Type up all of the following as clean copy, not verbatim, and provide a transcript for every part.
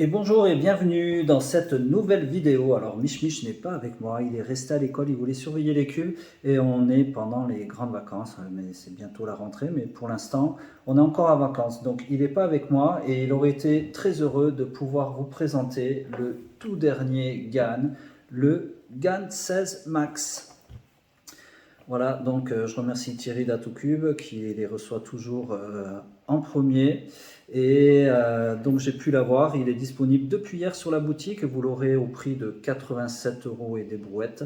Et bonjour et bienvenue dans cette nouvelle vidéo. Alors Mich Mich n'est pas avec moi, il est resté à l'école, il voulait surveiller les cubes et on est pendant les grandes vacances, mais c'est bientôt la rentrée, mais pour l'instant on est encore en vacances. Donc il n'est pas avec moi et il aurait été très heureux de pouvoir vous présenter le tout dernier GAN, le GAN 16 Max. Voilà, donc je remercie Thierry d'Atocube qui les reçoit toujours en premier. Et donc j'ai pu l'avoir, il est disponible depuis hier sur la boutique, vous l'aurez au prix de 87 € et des brouettes.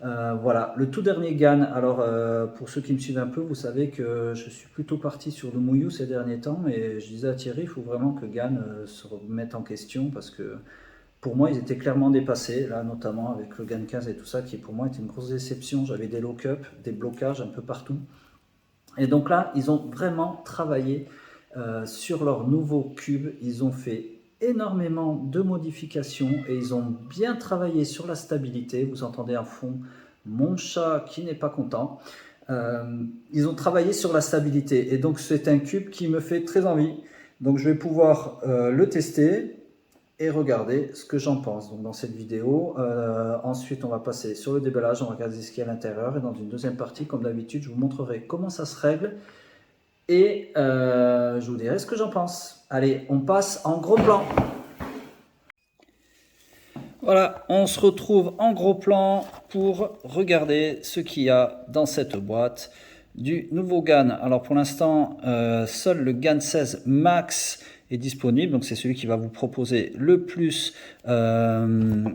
Voilà, le tout dernier GAN. Alors pour ceux qui me suivent un peu, vous savez que je suis plutôt parti sur le Mouillou ces derniers temps. Et je disais à Thierry, il faut vraiment que GAN se remette en question parce que pour moi, ils étaient clairement dépassés, là, notamment avec le GAN 15 et tout ça, qui pour moi était une grosse déception. J'avais des lock-up, des blocages un peu partout. Et donc là, ils ont vraiment travaillé sur leur nouveau cube. Ils ont fait énormément de modifications et ils ont bien travaillé sur la stabilité. Vous entendez en fond mon chat qui n'est pas content. Ils ont travaillé sur la stabilité et donc c'est un cube qui me fait très envie. Donc je vais pouvoir le tester et regarder ce que j'en pense donc dans cette vidéo. Ensuite, on va passer sur le déballage, on va regarder ce qu'il y a à l'intérieur. Et dans une deuxième partie, comme d'habitude, je vous montrerai comment ça se règle. Et je vous dirai ce que j'en pense. Allez, on passe en gros plan. Voilà, on se retrouve en gros plan pour regarder ce qu'il y a dans cette boîte du nouveau GAN. Alors pour l'instant, seul le GAN 16 Max est disponible, donc c'est celui qui va vous proposer le plus de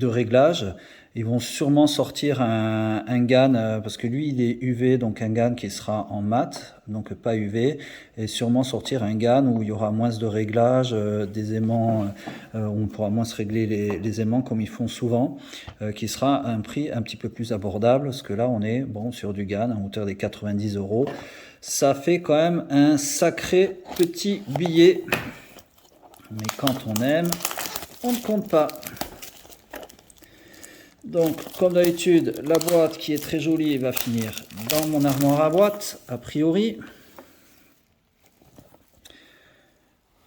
réglages. Ils vont sûrement sortir un GAN, parce que lui il est UV, donc un GAN qui sera en mat, donc pas UV, et sûrement sortir un GAN où il y aura moins de réglages, des aimants, où on pourra moins se régler les aimants comme ils font souvent, qui sera à un prix un petit peu plus abordable, parce que là on est bon sur du GAN à hauteur des 90 €. Ça fait quand même un sacré petit billet, mais quand on aime, on ne compte pas. Donc, comme d'habitude, la boîte qui est très jolie va finir dans mon armoire à boîte, a priori.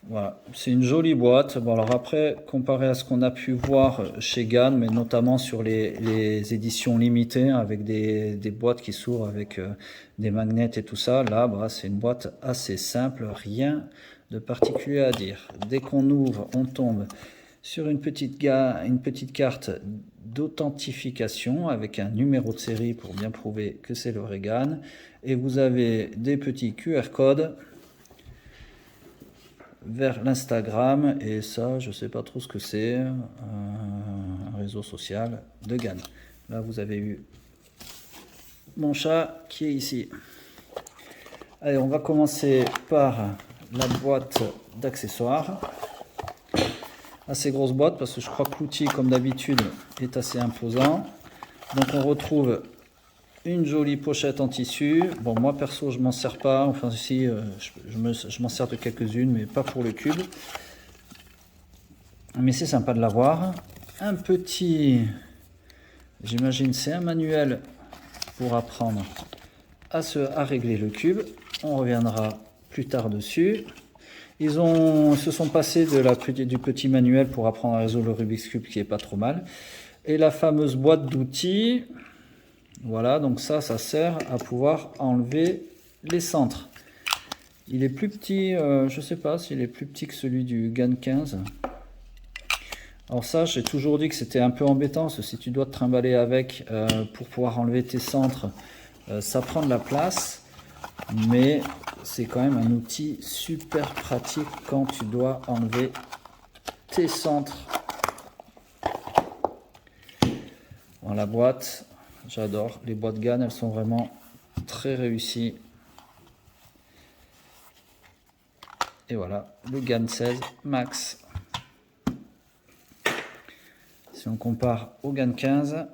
Voilà, c'est une jolie boîte. Bon, alors après, comparé à ce qu'on a pu voir chez GAN, mais notamment sur les éditions limitées, avec des boîtes qui s'ouvrent avec des magnets et tout ça, là, bah, c'est une boîte assez simple, rien de particulier à dire. Dès qu'on ouvre, on tombe sur une petite carte d'authentification avec un numéro de série pour bien prouver que c'est le vrai GAN. Et vous avez des petits QR codes vers l'Instagram, et ça je sais pas trop ce que c'est, un réseau social de GAN. Là vous avez eu mon chat qui est ici. Allez, on va commencer par la boîte d'accessoires. Assez grosse boîte parce que je crois que l'outil comme d'habitude est assez imposant. Donc on retrouve une jolie pochette en tissu. Bon, moi perso je m'en sers pas, enfin si je m'en sers de quelques-unes mais pas pour le cube, mais c'est sympa de l'avoir. Un petit, j'imagine c'est un manuel pour apprendre à régler le cube. On reviendra plus tard dessus. Ils se sont passés du petit manuel pour apprendre à résoudre le Rubik's Cube qui est pas trop mal, et la fameuse boîte d'outils. Voilà, donc ça sert à pouvoir enlever les centres. Il est plus petit, je sais pas s'il est plus petit que celui du GAN 15. Alors ça, j'ai toujours dit que c'était un peu embêtant, parce que si tu dois te trimballer avec pour pouvoir enlever tes centres, ça prend de la place. Mais c'est quand même un outil super pratique quand tu dois enlever tes centres. Dans la boîte, j'adore. Les boîtes GAN, elles sont vraiment très réussies. Et voilà, le GAN 16 Max. Si on compare au GAN 15...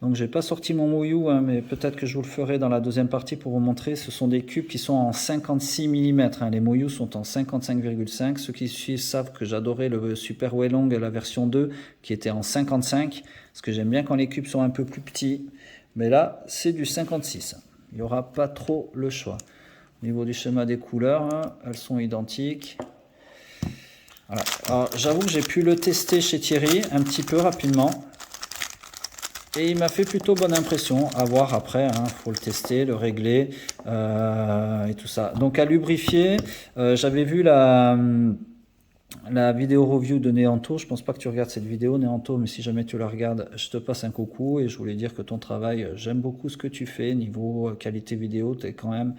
Donc j'ai pas sorti mon Mouillou, hein, mais peut-être que je vous le ferai dans la deuxième partie pour vous montrer. Ce sont des cubes qui sont en 56 mm, hein. Les Mouillou sont en 55,5. Ceux qui suivent savent que j'adorais le Super Weilong, la version 2, qui était en 55, parce que j'aime bien quand les cubes sont un peu plus petits. Mais là, c'est du 56. Il n'y aura pas trop le choix. Au niveau du schéma des couleurs, hein, elles sont identiques. Voilà. Alors, j'avoue que j'ai pu le tester chez Thierry un petit peu rapidement. Et il m'a fait plutôt bonne impression. À voir après, hein, faut le tester, le régler et tout ça. Donc à lubrifier, j'avais vu la vidéo review de Néanto. Je pense pas que tu regardes cette vidéo Néanto, mais si jamais tu la regardes, je te passe un coucou. Et je voulais dire que ton travail, j'aime beaucoup ce que tu fais. Niveau qualité vidéo, tu es quand même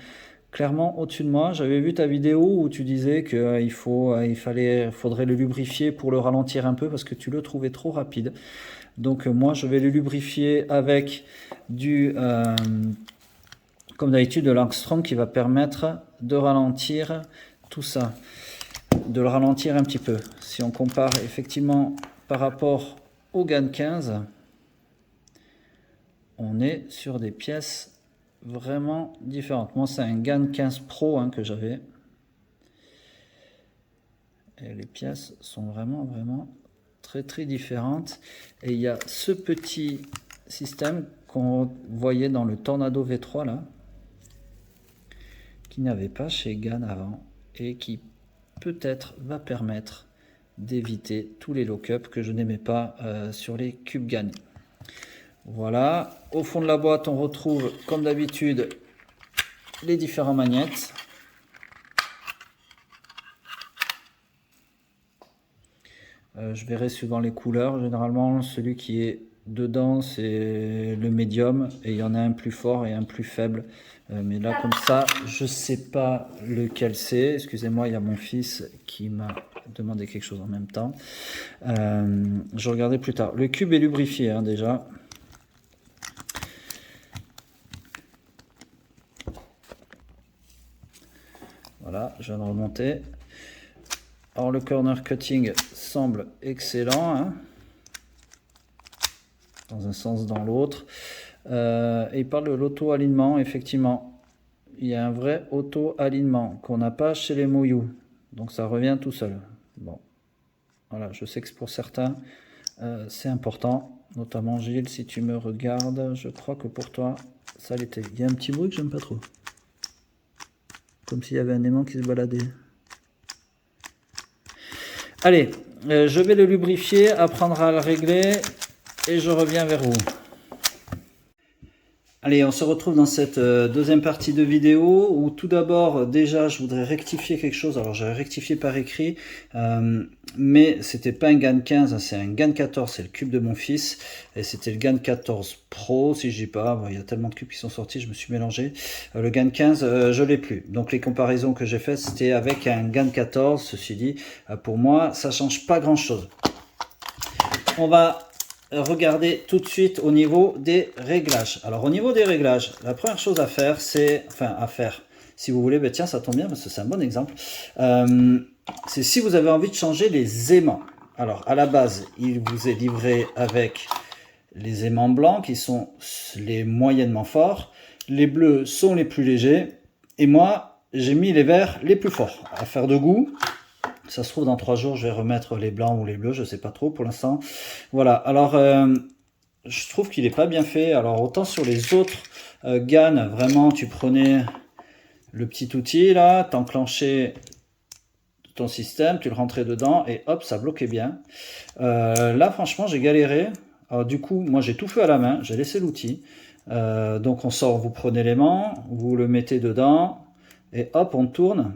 clairement au-dessus de moi. J'avais vu ta vidéo où tu disais qu'il faudrait le lubrifier pour le ralentir un peu parce que tu le trouvais trop rapide. Donc moi je vais le lubrifier avec comme d'habitude, de l'Armstrong qui va permettre de ralentir tout ça, de le ralentir un petit peu. Si on compare effectivement par rapport au GAN 15, on est sur des pièces vraiment différentes. Moi c'est un GAN 15 Pro que j'avais. Et les pièces sont vraiment très différentes. Et il y a ce petit système qu'on voyait dans le Tornado V3 là, qui n'avait pas chez GAN avant et qui peut-être va permettre d'éviter tous les lock-up que je n'aimais pas sur les cubes GAN. Voilà, au fond de la boîte on retrouve comme d'habitude les différents magnettes. Je verrai suivant les couleurs. Généralement, celui qui est dedans, c'est le médium. Et il y en a un plus fort et un plus faible. Mais là, comme ça, je ne sais pas lequel c'est. Excusez-moi, il y a mon fils qui m'a demandé quelque chose en même temps. Je regardais plus tard. Le cube est lubrifié déjà. Voilà, je viens de remonter. Alors le corner cutting semble excellent, dans un sens dans l'autre. Et il parle de l'auto-alignement, effectivement. Il y a un vrai auto-alignement qu'on n'a pas chez les Moyu. Donc ça revient tout seul. Bon, voilà, je sais que pour certains, c'est important. Notamment Gilles, si tu me regardes, je crois que pour toi, ça l'était. Il y a un petit bruit que j'aime pas trop. Comme s'il y avait un aimant qui se baladait. Allez, je vais le lubrifier, apprendre à le régler et je reviens vers vous. Allez, on se retrouve dans cette deuxième partie de vidéo où tout d'abord, déjà, je voudrais rectifier quelque chose. Alors, j'ai rectifié par écrit, mais c'était pas un GAN 15, c'est un GAN 14, c'est le cube de mon fils. Et c'était le GAN 14 Pro, si je dis pas, il y a tellement de cubes qui sont sortis, je me suis mélangé. Le GAN 15, je l'ai plus. Donc, les comparaisons que j'ai faites, c'était avec un GAN 14. Ceci dit, pour moi, ça change pas grand-chose. On va regarder tout de suite au niveau des réglages. Alors au niveau des réglages, la première chose à faire, c'est, si vous voulez, tiens, ça tombe bien parce que c'est un bon exemple, c'est si vous avez envie de changer les aimants. Alors à la base, il vous est livré avec les aimants blancs qui sont les moyennement forts, les bleus sont les plus légers, et moi j'ai mis les verts les plus forts. Affaire de goût. Ça se trouve dans 3 jours, je vais remettre les blancs ou les bleus, je sais pas trop pour l'instant. Voilà, alors je trouve qu'il est pas bien fait. Alors autant sur les autres GAN, vraiment tu prenais le petit outil là, t'enclenchais ton système, tu le rentrais dedans et hop, ça bloquait bien. Là franchement j'ai galéré. Alors du coup, moi j'ai tout fait à la main, j'ai laissé l'outil. Donc on sort, vous prenez l'aimant, vous le mettez dedans et hop, on tourne.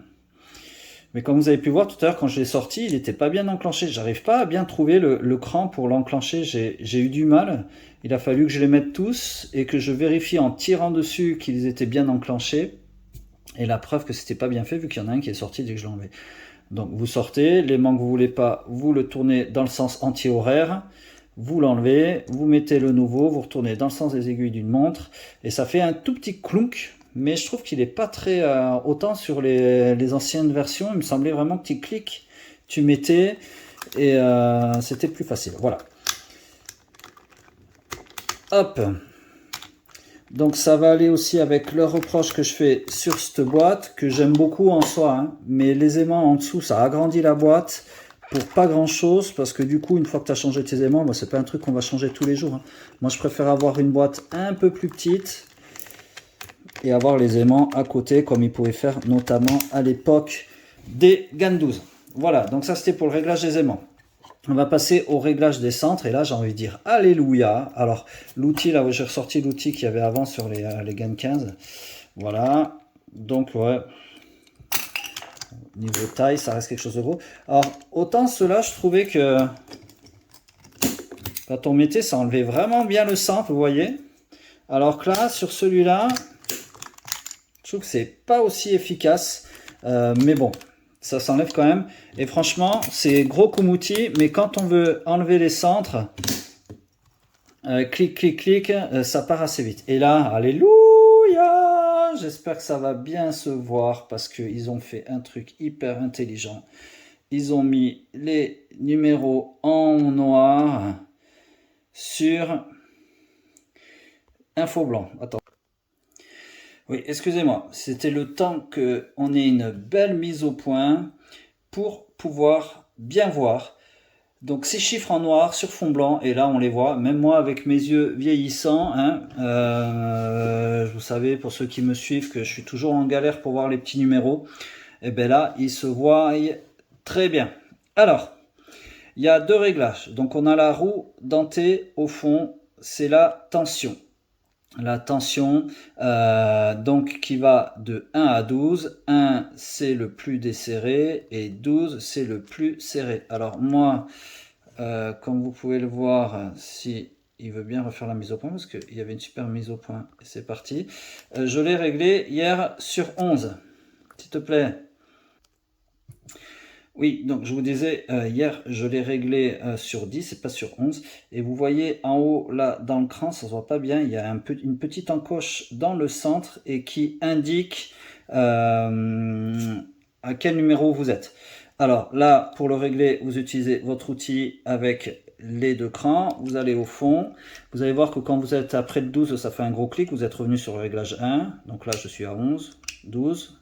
Mais comme vous avez pu voir tout à l'heure, quand je l'ai sorti, il n'était pas bien enclenché. J'arrive pas à bien trouver le cran pour l'enclencher. J'ai eu du mal. Il a fallu que je les mette tous et que je vérifie en tirant dessus qu'ils étaient bien enclenchés. Et la preuve que c'était pas bien fait, vu qu'il y en a un qui est sorti dès que je l'ai enlevé. Donc vous sortez, l'aimant que vous voulez pas, vous le tournez dans le sens anti-horaire. Vous l'enlevez, vous mettez le nouveau, vous retournez dans le sens des aiguilles d'une montre. Et ça fait un tout petit clunk. Mais je trouve qu'il n'est pas très... autant sur les anciennes versions, il me semblait vraiment que tu cliques, tu mettais, et c'était plus facile. Voilà. Hop. Donc ça va aller aussi avec le reproche que je fais sur cette boîte, que j'aime beaucoup en soi. Mais les aimants en dessous, ça agrandit la boîte pour pas grand chose, parce que du coup, une fois que tu as changé tes aimants, c'est pas un truc qu'on va changer tous les jours. Moi, je préfère avoir une boîte un peu plus petite, et avoir les aimants à côté comme ils pouvaient faire notamment à l'époque des GAN 12. Voilà, donc ça c'était pour le réglage des aimants. On va passer au réglage des centres, et là j'ai envie de dire alléluia. Alors l'outil, là où j'ai ressorti l'outil qu'il y avait avant sur les GAN 15. Voilà, donc ouais, niveau taille, ça reste quelque chose de gros. Alors autant ceux-là, je trouvais que quand on mettait, ça enlevait vraiment bien le centre, vous voyez. Alors que là, sur celui-là, je trouve que c'est pas aussi efficace, mais bon, ça s'enlève quand même. Et franchement, c'est gros comme outil, mais quand on veut enlever les centres, clic, clic, clic, ça part assez vite. Et là, alléluia, j'espère que ça va bien se voir parce qu'ils ont fait un truc hyper intelligent. Ils ont mis les numéros en noir sur un faux blanc. Attends. Oui, excusez-moi, c'était le temps qu'on ait une belle mise au point pour pouvoir bien voir. Donc ces chiffres en noir sur fond blanc, et là on les voit, même moi avec mes yeux vieillissants, hein, vous savez, pour ceux qui me suivent, que je suis toujours en galère pour voir les petits numéros, et bien là ils se voient très bien. Alors, il y a deux réglages, donc on a la roue dentée au fond, c'est la tension. La tension donc qui va de 1 à 12. 1 c'est le plus desserré et 12 c'est le plus serré. Alors moi, comme vous pouvez le voir, si il veut bien refaire la mise au point, parce qu'il y avait une super mise au point, et c'est parti. Je l'ai réglé hier sur 11, s'il te plaît. Oui, donc je vous disais, hier je l'ai réglé sur 10 et pas sur 11. Et vous voyez en haut, là, dans le cran, ça se voit pas bien, il y a une petite encoche dans le centre et qui indique à quel numéro vous êtes. Alors là, pour le régler, vous utilisez votre outil avec les deux crans, vous allez au fond, vous allez voir que quand vous êtes à près de 12, ça fait un gros clic, vous êtes revenu sur le réglage 1, donc là je suis à 11, 12,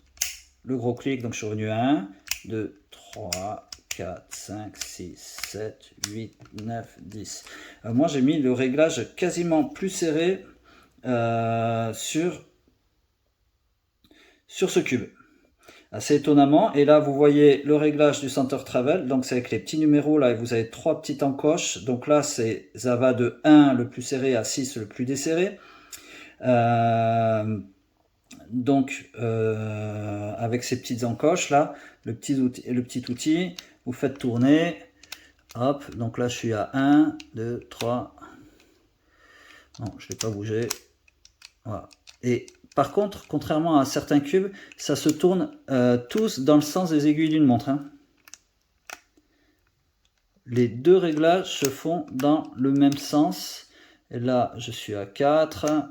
le gros clic, donc je suis revenu à 1, 2, 3, 4, 5, 6, 7, 8, 9, 10. Moi j'ai mis le réglage quasiment plus serré sur ce cube. Assez étonnamment, et là vous voyez le réglage du center travel, donc c'est avec les petits numéros là, et vous avez trois petites encoches, donc là ça va de 1 le plus serré à 6 le plus desserré, donc avec ces petites encoches là, le petit outil, vous faites tourner, hop, donc là je suis à 1, 2, 3, non je ne l'ai pas bougé, voilà, et par contre, contrairement à certains cubes, ça se tourne tous dans le sens des aiguilles d'une montre. Hein. Les deux réglages se font dans le même sens. Et là, je suis à 4,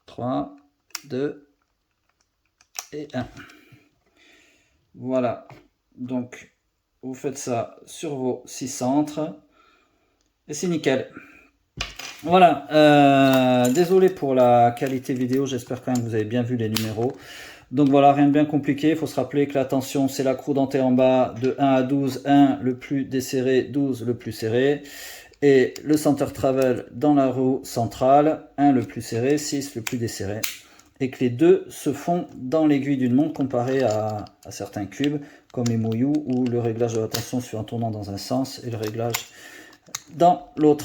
3, 2 et 1. Voilà. Donc, vous faites ça sur vos 6 centres. Et c'est nickel. Voilà, désolé pour la qualité vidéo, j'espère quand même que vous avez bien vu les numéros. Donc voilà, rien de bien compliqué, il faut se rappeler que la tension c'est la roue dentée en bas de 1 à 12, 1 le plus desserré, 12 le plus serré. Et le center travel dans la roue centrale, 1 le plus serré, 6 le plus desserré. Et que les deux se font dans l'aiguille d'une montre comparé à certains cubes, comme les Moyou, où le réglage de la tension se fait en tournant dans un sens et le réglage dans l'autre.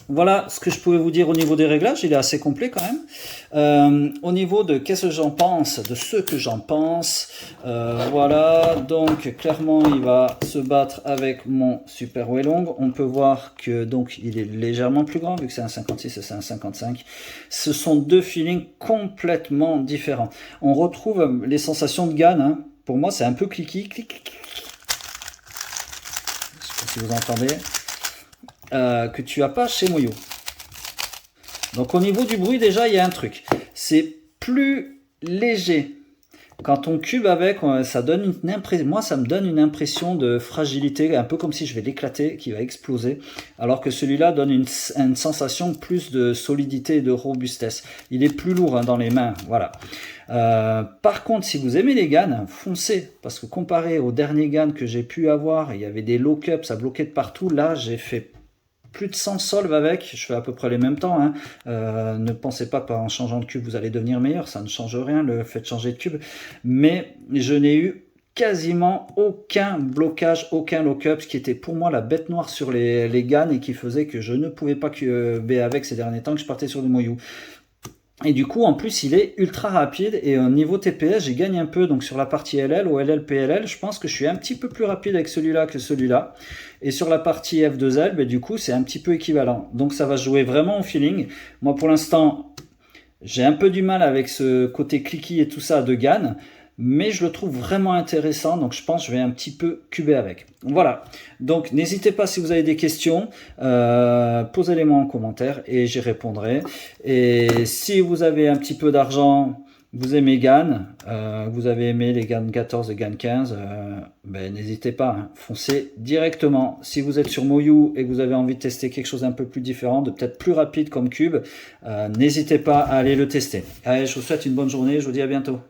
Voilà ce que je pouvais vous dire au niveau des réglages, il est assez complet quand même. Au niveau de qu'est-ce que j'en pense, de ce que j'en pense, voilà, donc clairement il va se battre avec mon Super Wellong. On peut voir que donc il est légèrement plus grand, vu que c'est un 56 et c'est un 55. Ce sont deux feelings complètement différents. On retrouve les sensations de GAN, hein. Pour moi c'est un peu cliquis, clic, clic, clic. Je sais pas si vous entendez. Que tu n'as pas chez Moyou. Donc au niveau du bruit déjà il y a un truc, c'est plus léger. Quand on cube avec, ça donne une impression, moi ça me donne une impression de fragilité, un peu comme si je vais l'éclater, qui va exploser, alors que celui-là donne une sensation plus de solidité et de robustesse. Il est plus lourd hein, dans les mains, voilà. Par contre, si vous aimez les GAN, foncez, parce que comparé au dernier GAN que j'ai pu avoir, il y avait des lock-ups, ça bloquait de partout, là j'ai fait plus de 100 solves avec, je fais à peu près les mêmes temps, hein. Ne pensez pas qu'en changeant de cube vous allez devenir meilleur, ça ne change rien le fait de changer de cube, mais je n'ai eu quasiment aucun blocage, aucun lock-up, ce qui était pour moi la bête noire sur les GAN et qui faisait que je ne pouvais pas QB avec ces derniers temps, que je partais sur du Moyou. Et du coup, en plus, il est ultra rapide et au niveau TPS, j'ai gagné un peu. Donc sur la partie LL, OLL, PLL, je pense que je suis un petit peu plus rapide avec celui-là que celui-là. Et sur la partie F2L, du coup, c'est un petit peu équivalent. Donc ça va jouer vraiment au feeling. Moi, pour l'instant, j'ai un peu du mal avec ce côté clicky et tout ça de GAN, mais je le trouve vraiment intéressant, donc je pense que je vais un petit peu cuber avec. Voilà, donc n'hésitez pas si vous avez des questions, posez-les moi en commentaire et j'y répondrai. Et si vous avez un petit peu d'argent, vous aimez GAN, vous avez aimé les GAN 14 et GAN 15, n'hésitez pas, hein, foncez directement. Si vous êtes sur Moyou et que vous avez envie de tester quelque chose un peu plus différent, de peut-être plus rapide comme cube, n'hésitez pas à aller le tester. Allez, je vous souhaite une bonne journée, je vous dis à bientôt.